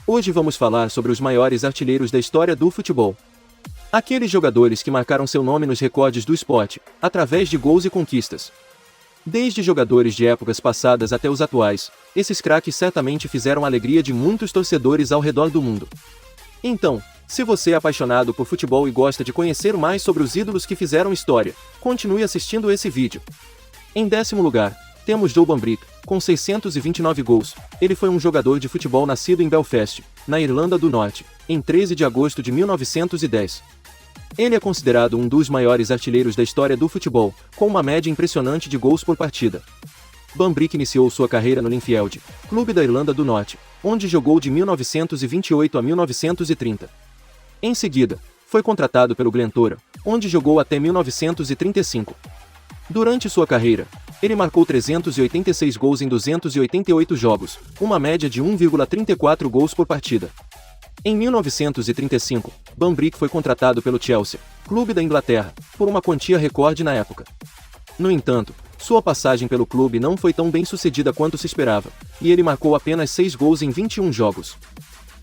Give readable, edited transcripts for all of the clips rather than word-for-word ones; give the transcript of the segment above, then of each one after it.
Hoje vamos falar sobre os maiores artilheiros da história do futebol. Aqueles jogadores que marcaram seu nome nos recordes do esporte, através de gols e conquistas. Desde jogadores de épocas passadas até os atuais, esses craques certamente fizeram a alegria de muitos torcedores ao redor do mundo. Então, se você é apaixonado por futebol e gosta de conhecer mais sobre os ídolos que fizeram história, continue assistindo esse vídeo. Em 10º lugar, temos Joe Bambrick, com 629 gols. Ele foi um jogador de futebol nascido em Belfast, na Irlanda do Norte, em 13 de agosto de 1910. Ele é considerado um dos maiores artilheiros da história do futebol, com uma média impressionante de gols por partida. Bambrick iniciou sua carreira no Linfield, clube da Irlanda do Norte, onde jogou de 1928 a 1930. Em seguida, foi contratado pelo Glentoran, onde jogou até 1935. Durante sua carreira, ele marcou 386 gols em 288 jogos, uma média de 1,34 gols por partida. Em 1935, Bambrick foi contratado pelo Chelsea, clube da Inglaterra, por uma quantia recorde na época. No entanto, sua passagem pelo clube não foi tão bem sucedida quanto se esperava, e ele marcou apenas 6 gols em 21 jogos.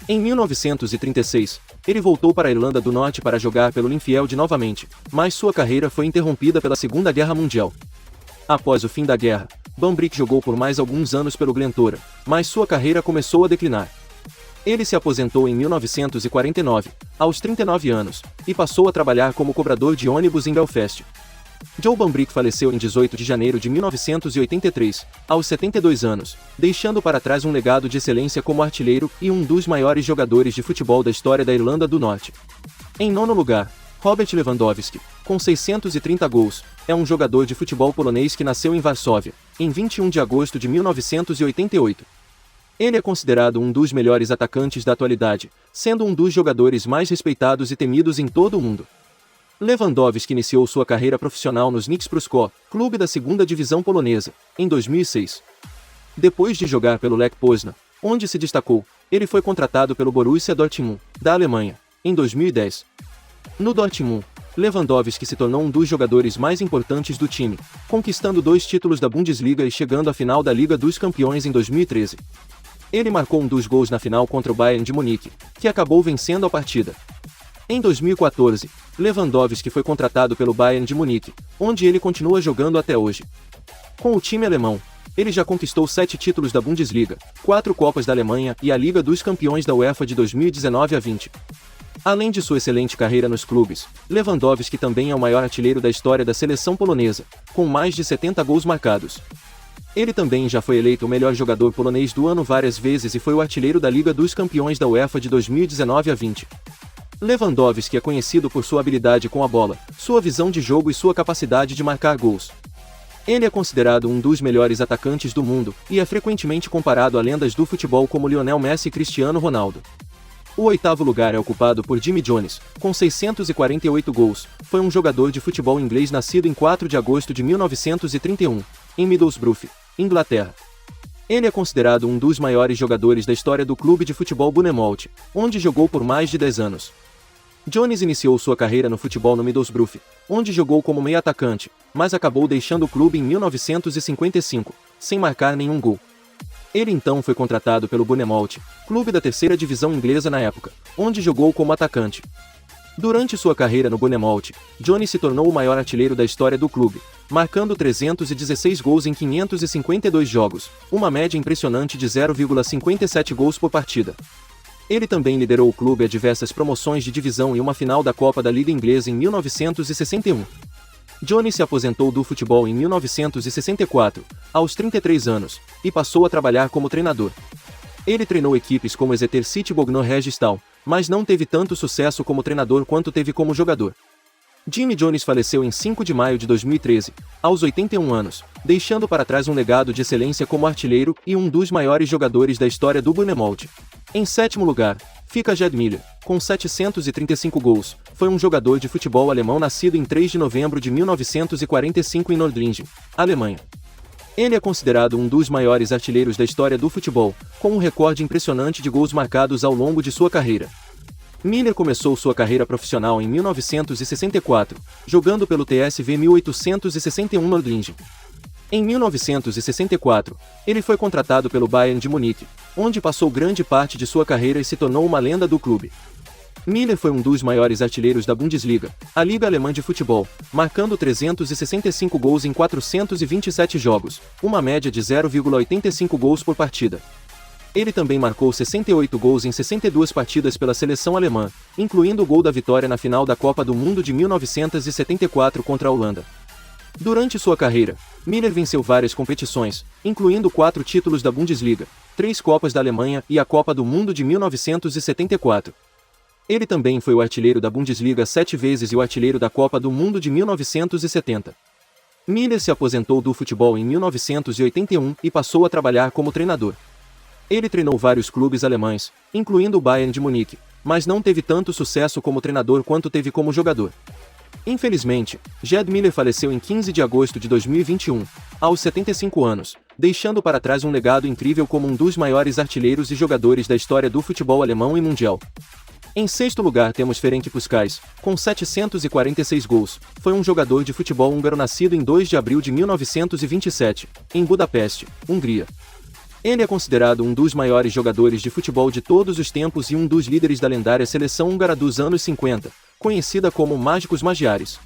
Em 1936, ele voltou para a Irlanda do Norte para jogar pelo Linfield novamente, mas sua carreira foi interrompida pela Segunda Guerra Mundial. Após o fim da guerra, Bambrick jogou por mais alguns anos pelo Glentoran, mas sua carreira começou a declinar. Ele se aposentou em 1949, aos 39 anos, e passou a trabalhar como cobrador de ônibus em Belfast. Joe Bambrick faleceu em 18 de janeiro de 1983, aos 72 anos, deixando para trás um legado de excelência como artilheiro e um dos maiores jogadores de futebol da história da Irlanda do Norte. Em 9º lugar, Robert Lewandowski, com 630 gols, é um jogador de futebol polonês que nasceu em Varsóvia, em 21 de agosto de 1988. Ele é considerado um dos melhores atacantes da atualidade, sendo um dos jogadores mais respeitados e temidos em todo o mundo. Lewandowski iniciou sua carreira profissional nos Knicks Pruszków, clube da 2ª divisão polonesa, em 2006. Depois de jogar pelo Lech Poznan, onde se destacou, ele foi contratado pelo Borussia Dortmund, da Alemanha, em 2010. No Dortmund, Lewandowski se tornou um dos jogadores mais importantes do time, conquistando 2 títulos da Bundesliga e chegando à final da Liga dos Campeões em 2013. Ele marcou um dos gols na final contra o Bayern de Munique, que acabou vencendo a partida. Em 2014, Lewandowski foi contratado pelo Bayern de Munique, onde ele continua jogando até hoje. Com o time alemão, ele já conquistou 7 títulos da Bundesliga, 4 Copas da Alemanha e a Liga dos Campeões da UEFA de 2019 a 20. Além de sua excelente carreira nos clubes, Lewandowski também é o maior artilheiro da história da seleção polonesa, com mais de 70 gols marcados. Ele também já foi eleito o melhor jogador polonês do ano várias vezes e foi o artilheiro da Liga dos Campeões da UEFA de 2019 a 20. Lewandowski é conhecido por sua habilidade com a bola, sua visão de jogo e sua capacidade de marcar gols. Ele é considerado um dos melhores atacantes do mundo, e é frequentemente comparado a lendas do futebol como Lionel Messi e Cristiano Ronaldo. O 8º lugar é ocupado por Jimmy Jones, com 648 gols, foi um jogador de futebol inglês nascido em 4 de agosto de 1931, em Middlesbrough, Inglaterra. Ele é considerado um dos maiores jogadores da história do clube de futebol Bournemouth, onde jogou por mais de 10 anos. Jones iniciou sua carreira no futebol no Middlesbrough, onde jogou como meio-atacante, mas acabou deixando o clube em 1955, sem marcar nenhum gol. Ele então foi contratado pelo Bournemouth, clube da 3ª divisão inglesa na época, onde jogou como atacante. Durante sua carreira no Bournemouth, Jones se tornou o maior artilheiro da história do clube, marcando 316 gols em 552 jogos, uma média impressionante de 0,57 gols por partida. Ele também liderou o clube a diversas promoções de divisão e uma final da Copa da Liga Inglesa em 1961. Jones se aposentou do futebol em 1964, aos 33 anos, e passou a trabalhar como treinador. Ele treinou equipes como Exeter City e Bognor Registral, mas não teve tanto sucesso como treinador quanto teve como jogador. Jimmy Jones faleceu em 5 de maio de 2013, aos 81 anos, deixando para trás um legado de excelência como artilheiro e um dos maiores jogadores da história do Bournemouth. Em 7º lugar, fica Gerd Müller, com 735 gols, foi um jogador de futebol alemão nascido em 3 de novembro de 1945 em Nordlingen, Alemanha. Ele é considerado um dos maiores artilheiros da história do futebol, com um recorde impressionante de gols marcados ao longo de sua carreira. Müller começou sua carreira profissional em 1964, jogando pelo TSV 1861 Nordlingen. Em 1964, ele foi contratado pelo Bayern de Munique, onde passou grande parte de sua carreira e se tornou uma lenda do clube. Müller foi um dos maiores artilheiros da Bundesliga, a liga alemã de futebol, marcando 365 gols em 427 jogos, uma média de 0,85 gols por partida. Ele também marcou 68 gols em 62 partidas pela seleção alemã, incluindo o gol da vitória na final da Copa do Mundo de 1974 contra a Holanda. Durante sua carreira, Müller venceu várias competições, incluindo 4 títulos da Bundesliga, 3 Copas da Alemanha e a Copa do Mundo de 1974. Ele também foi o artilheiro da Bundesliga 7 vezes e o artilheiro da Copa do Mundo de 1970. Müller se aposentou do futebol em 1981 e passou a trabalhar como treinador. Ele treinou vários clubes alemães, incluindo o Bayern de Munique, mas não teve tanto sucesso como treinador quanto teve como jogador. Infelizmente, Gerd Müller faleceu em 15 de agosto de 2021, aos 75 anos, deixando para trás um legado incrível como um dos maiores artilheiros e jogadores da história do futebol alemão e mundial. Em sexto lugar temos Ferenc Puskás, com 746 gols, foi um jogador de futebol húngaro nascido em 2 de abril de 1927, em Budapeste, Hungria. Ele é considerado um dos maiores jogadores de futebol de todos os tempos e um dos líderes da lendária seleção húngara dos anos 50, conhecida como Mágicos Magiares.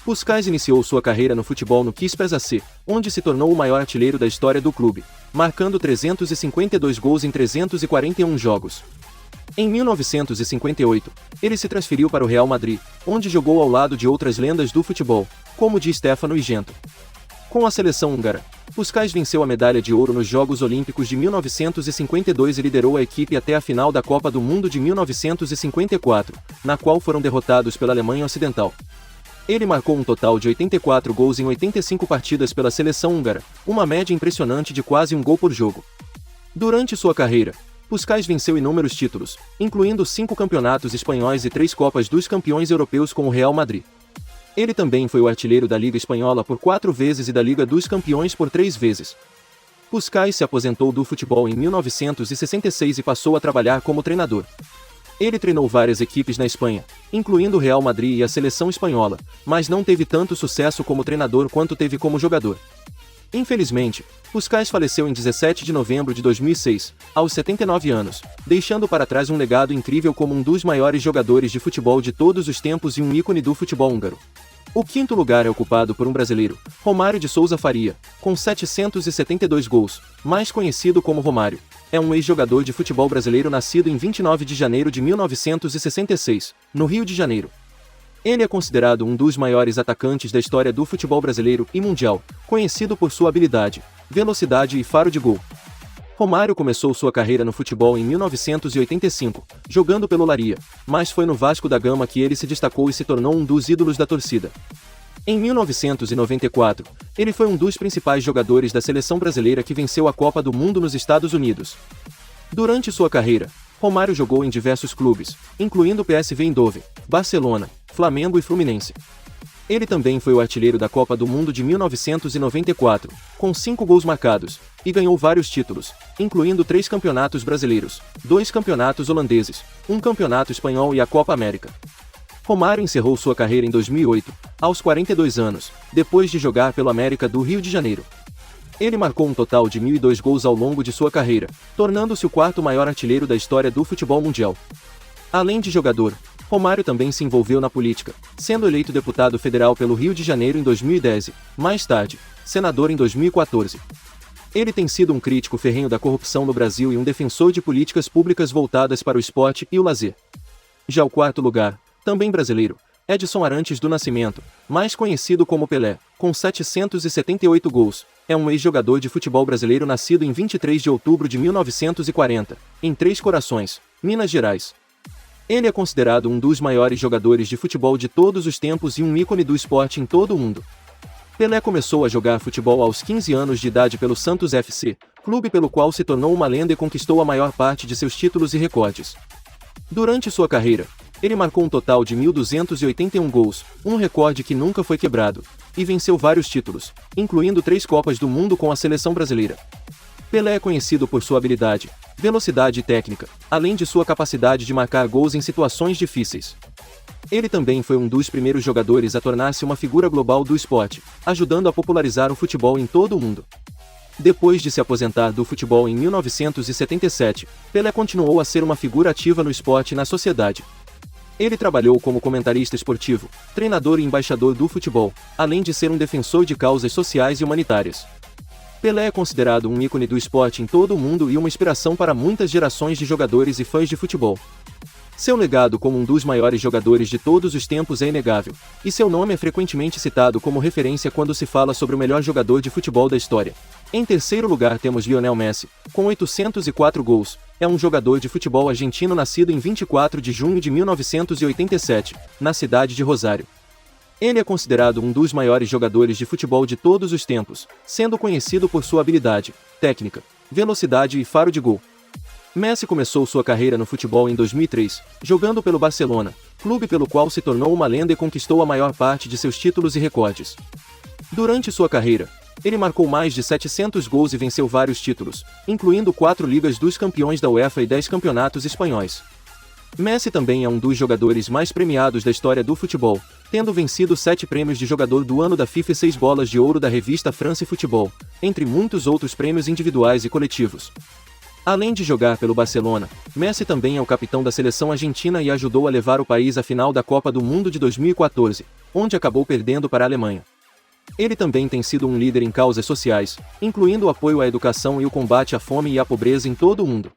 Puskás iniciou sua carreira no futebol no Kispers AC, onde se tornou o maior artilheiro da história do clube, marcando 352 gols em 341 jogos. Em 1958, ele se transferiu para o Real Madrid, onde jogou ao lado de outras lendas do futebol, como Di Stefano e Gento. Com a seleção húngara, Puskás venceu a medalha de ouro nos Jogos Olímpicos de 1952 e liderou a equipe até a final da Copa do Mundo de 1954, na qual foram derrotados pela Alemanha Ocidental. Ele marcou um total de 84 gols em 85 partidas pela seleção húngara, uma média impressionante de quase um gol por jogo. Durante sua carreira, Puskás venceu inúmeros títulos, incluindo 5 campeonatos espanhóis e 3 Copas dos Campeões Europeus com o Real Madrid. Ele também foi o artilheiro da Liga Espanhola por 4 vezes e da Liga dos Campeões por 3 vezes. Puskás se aposentou do futebol em 1966 e passou a trabalhar como treinador. Ele treinou várias equipes na Espanha, incluindo o Real Madrid e a seleção espanhola, mas não teve tanto sucesso como treinador quanto teve como jogador. Infelizmente, Puskás faleceu em 17 de novembro de 2006, aos 79 anos, deixando para trás um legado incrível como um dos maiores jogadores de futebol de todos os tempos e um ícone do futebol húngaro. O quinto lugar é ocupado por um brasileiro, Romário de Souza Faria, com 772 gols, mais conhecido como Romário. É um ex-jogador de futebol brasileiro nascido em 29 de janeiro de 1966, no Rio de Janeiro. Ele é considerado um dos maiores atacantes da história do futebol brasileiro e mundial, conhecido por sua habilidade, velocidade e faro de gol. Romário começou sua carreira no futebol em 1985, jogando pelo Olaria, mas foi no Vasco da Gama que ele se destacou e se tornou um dos ídolos da torcida. Em 1994, ele foi um dos principais jogadores da seleção brasileira que venceu a Copa do Mundo nos Estados Unidos. Durante sua carreira, Romário jogou em diversos clubes, incluindo o PSV Eindhoven, Barcelona, Flamengo e Fluminense. Ele também foi o artilheiro da Copa do Mundo de 1994, com 5 gols marcados, e ganhou vários títulos, incluindo 3 campeonatos brasileiros, 2 campeonatos holandeses, 1 campeonato espanhol e a Copa América. Romário encerrou sua carreira em 2008, aos 42 anos, depois de jogar pelo América do Rio de Janeiro. Ele marcou um total de 1.002 gols ao longo de sua carreira, tornando-se o 4º maior artilheiro da história do futebol mundial. Além de jogador, Romário também se envolveu na política, sendo eleito deputado federal pelo Rio de Janeiro em 2010 e, mais tarde, senador em 2014. Ele tem sido um crítico ferrenho da corrupção no Brasil e um defensor de políticas públicas voltadas para o esporte e o lazer. Já o 4º lugar, também brasileiro, Edson Arantes do Nascimento, mais conhecido como Pelé, com 778 gols, é um ex-jogador de futebol brasileiro nascido em 23 de outubro de 1940, em Três Corações, Minas Gerais. Ele é considerado um dos maiores jogadores de futebol de todos os tempos e um ícone do esporte em todo o mundo. Pelé começou a jogar futebol aos 15 anos de idade pelo Santos FC, clube pelo qual se tornou uma lenda e conquistou a maior parte de seus títulos e recordes. Durante sua carreira, ele marcou um total de 1.281 gols, um recorde que nunca foi quebrado, e venceu vários títulos, incluindo 3 Copas do Mundo com a seleção brasileira. Pelé é conhecido por sua habilidade, velocidade e técnica, além de sua capacidade de marcar gols em situações difíceis. Ele também foi um dos primeiros jogadores a tornar-se uma figura global do esporte, ajudando a popularizar o futebol em todo o mundo. Depois de se aposentar do futebol em 1977, Pelé continuou a ser uma figura ativa no esporte e na sociedade. Ele trabalhou como comentarista esportivo, treinador e embaixador do futebol, além de ser um defensor de causas sociais e humanitárias. Pelé é considerado um ícone do esporte em todo o mundo e uma inspiração para muitas gerações de jogadores e fãs de futebol. Seu legado como um dos maiores jogadores de todos os tempos é inegável, e seu nome é frequentemente citado como referência quando se fala sobre o melhor jogador de futebol da história. Em terceiro lugar temos Lionel Messi, com 804 gols, é um jogador de futebol argentino nascido em 24 de junho de 1987, na cidade de Rosário. Ele é considerado um dos maiores jogadores de futebol de todos os tempos, sendo conhecido por sua habilidade, técnica, velocidade e faro de gol. Messi começou sua carreira no futebol em 2003, jogando pelo Barcelona, clube pelo qual se tornou uma lenda e conquistou a maior parte de seus títulos e recordes. Durante sua carreira, ele marcou mais de 700 gols e venceu vários títulos, incluindo 4 Ligas dos Campeões da UEFA e 10 campeonatos espanhóis. Messi também é um dos jogadores mais premiados da história do futebol, tendo vencido 7 prêmios de jogador do ano da FIFA e 6 bolas de ouro da revista France Football, entre muitos outros prêmios individuais e coletivos. Além de jogar pelo Barcelona, Messi também é o capitão da seleção argentina e ajudou a levar o país à final da Copa do Mundo de 2014, onde acabou perdendo para a Alemanha. Ele também tem sido um líder em causas sociais, incluindo o apoio à educação e o combate à fome e à pobreza em todo o mundo.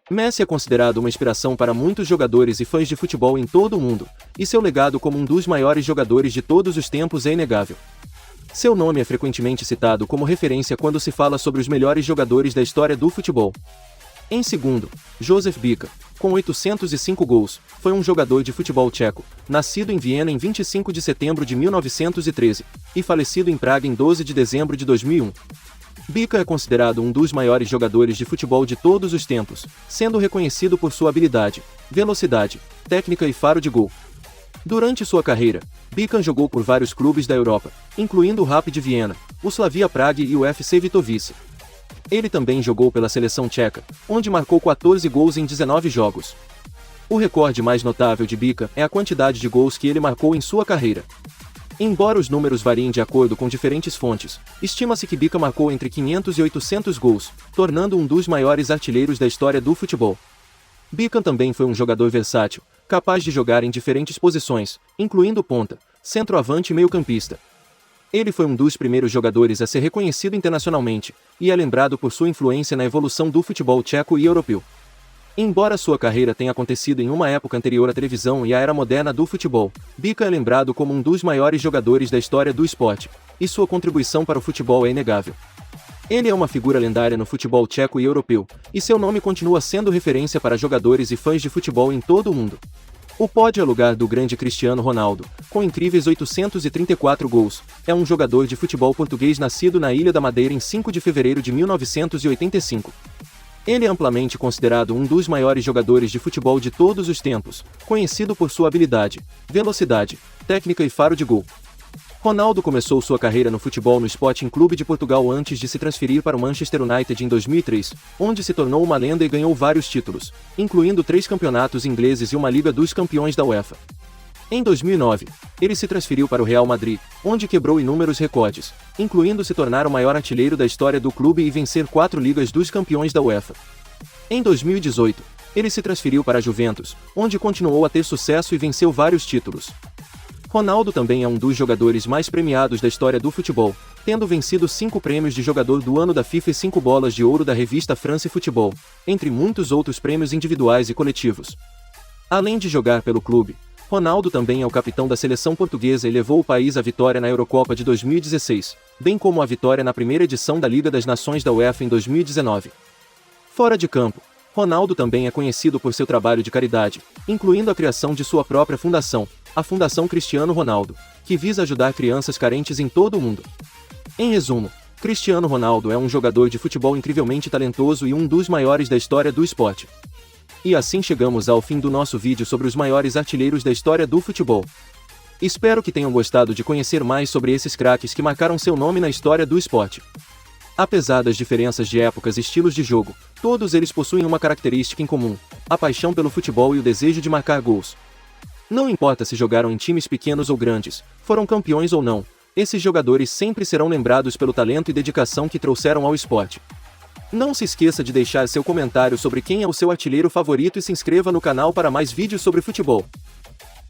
Messi é considerado uma inspiração para muitos jogadores e fãs de futebol em todo o mundo, e seu legado como um dos maiores jogadores de todos os tempos é inegável. Seu nome é frequentemente citado como referência quando se fala sobre os melhores jogadores da história do futebol. Em segundo, Josef Bica, com 805 gols, foi um jogador de futebol tcheco, nascido em Viena em 25 de setembro de 1913, e falecido em Praga em 12 de dezembro de 2001. Bica é considerado um dos maiores jogadores de futebol de todos os tempos, sendo reconhecido por sua habilidade, velocidade, técnica e faro de gol. Durante sua carreira, Bica jogou por vários clubes da Europa, incluindo o Rapid Viena, o Slavia Prague e o FC Vitovice. Ele também jogou pela seleção tcheca, onde marcou 14 gols em 19 jogos. O recorde mais notável de Bica é a quantidade de gols que ele marcou em sua carreira. Embora os números variem de acordo com diferentes fontes, estima-se que Bica marcou entre 500 e 800 gols, tornando um dos maiores artilheiros da história do futebol. Bica também foi um jogador versátil, capaz de jogar em diferentes posições, incluindo ponta, centroavante e meio-campista. Ele foi um dos primeiros jogadores a ser reconhecido internacionalmente, e é lembrado por sua influência na evolução do futebol tcheco e europeu. Embora sua carreira tenha acontecido em uma época anterior à televisão e à era moderna do futebol, Bica é lembrado como um dos maiores jogadores da história do esporte, e sua contribuição para o futebol é inegável. Ele é uma figura lendária no futebol tcheco e europeu, e seu nome continua sendo referência para jogadores e fãs de futebol em todo o mundo. O pódio é lugar do grande Cristiano Ronaldo, com incríveis 834 gols, é um jogador de futebol português nascido na Ilha da Madeira em 5 de fevereiro de 1985. Ele é amplamente considerado um dos maiores jogadores de futebol de todos os tempos, conhecido por sua habilidade, velocidade, técnica e faro de gol. Ronaldo começou sua carreira no futebol no Sporting Clube de Portugal antes de se transferir para o Manchester United em 2003, onde se tornou uma lenda e ganhou vários títulos, incluindo 3 campeonatos ingleses e uma Liga dos Campeões da UEFA. Em 2009, ele se transferiu para o Real Madrid, onde quebrou inúmeros recordes, incluindo se tornar o maior artilheiro da história do clube e vencer 4 Ligas dos Campeões da UEFA. Em 2018, ele se transferiu para a Juventus, onde continuou a ter sucesso e venceu vários títulos. Ronaldo também é um dos jogadores mais premiados da história do futebol, tendo vencido 5 prêmios de jogador do ano da FIFA e 5 bolas de ouro da revista France Football, entre muitos outros prêmios individuais e coletivos. Além de jogar pelo clube, Ronaldo também é o capitão da seleção portuguesa e levou o país à vitória na Eurocopa de 2016, bem como à vitória na primeira edição da Liga das Nações da UEFA em 2019. Fora de campo, Ronaldo também é conhecido por seu trabalho de caridade, incluindo a criação de sua própria fundação, a Fundação Cristiano Ronaldo, que visa ajudar crianças carentes em todo o mundo. Em resumo, Cristiano Ronaldo é um jogador de futebol incrivelmente talentoso e um dos maiores da história do esporte. E assim chegamos ao fim do nosso vídeo sobre os maiores artilheiros da história do futebol. Espero que tenham gostado de conhecer mais sobre esses craques que marcaram seu nome na história do esporte. Apesar das diferenças de épocas e estilos de jogo, todos eles possuem uma característica em comum: a paixão pelo futebol e o desejo de marcar gols. Não importa se jogaram em times pequenos ou grandes, foram campeões ou não, esses jogadores sempre serão lembrados pelo talento e dedicação que trouxeram ao esporte. Não se esqueça de deixar seu comentário sobre quem é o seu artilheiro favorito e se inscreva no canal para mais vídeos sobre futebol.